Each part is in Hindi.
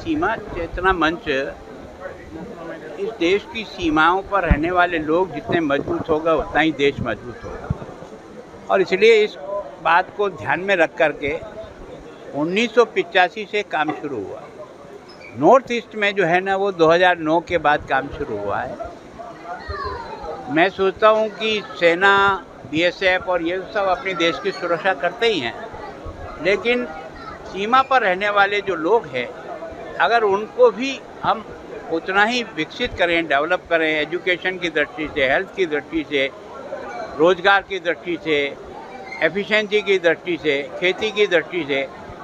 सीमा चेतना मंच इस देश की सीमाओं पर रहने वाले लोग जितने मजबूत होगा उतना ही देश मजबूत होगा। और इसलिए इस बात को ध्यान में रख कर के 1985 से काम शुरू हुआ। नॉर्थ ईस्ट में जो है ना वो 2009 के बाद काम शुरू हुआ है। मैं सोचता हूँ कि सेना, बीएसएफ और ये सब अपने देश की सुरक्षा करते ही हैं, लेकिन सीमा पर रहने वाले जो लोग हैं अगर उनको भी हम उतना ही विकसित करें, डेवलप करें, एजुकेशन की दृष्टि से, हेल्थ की दृष्टि से, रोजगार की दृष्टि से, एफिशिएंसी की दृष्टि से, खेती की दृष्टि से,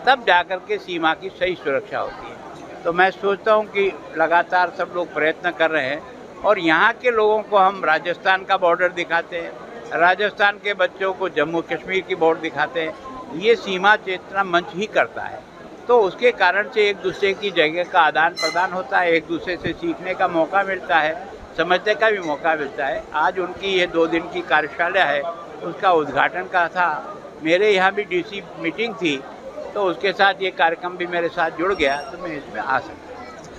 तब जाकर के सीमा की सही सुरक्षा होती है। तो मैं सोचता हूँ कि लगातार सब लोग प्रयत्न कर रहे हैं और यहाँ के लोगों को हम राजस्थान का बॉर्डर दिखाते हैं, राजस्थान के बच्चों को जम्मू कश्मीर की बॉर्डर दिखाते हैं। ये सीमा चेतना मंच ही करता है। तो उसके कारण से एक दूसरे की जगह का आदान प्रदान होता है, एक दूसरे से सीखने का मौका मिलता है, समझने का भी मौका मिलता है। आज उनकी ये 2 दिन की कार्यशाला है, उसका उद्घाटन का था। मेरे यहाँ भी डीसी मीटिंग थी, तो उसके साथ ये कार्यक्रम भी मेरे साथ जुड़ गया, तो मैं इसमें आ सकता।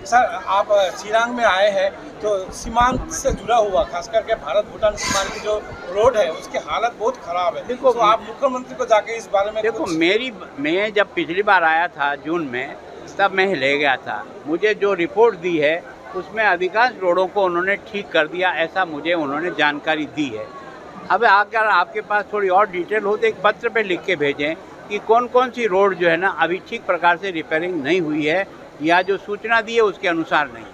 सर, आप चिरांग में आए हैं तो सीमांत से जुड़ा हुआ खास करके भारत भूटान सीमांत की जो रोड है उसकी हालत बहुत खराब है। देखो, तो आप मुख्यमंत्री को जाके इस बारे में देखो, मैं जब पिछली बार आया था जून में, तब मैं ले गया था। मुझे जो रिपोर्ट दी है उसमें अधिकांश रोडों को उन्होंने ठीक कर दिया, ऐसा मुझे उन्होंने जानकारी दी है। अब अगर आपके पास थोड़ी और डिटेल हो तो एक पत्र पे लिख के भेजें कि कौन कौन सी रोड जो है ना अभी ठीक प्रकार से रिपेयरिंग नहीं हुई है या जो सूचना दी है उसके अनुसार नहीं।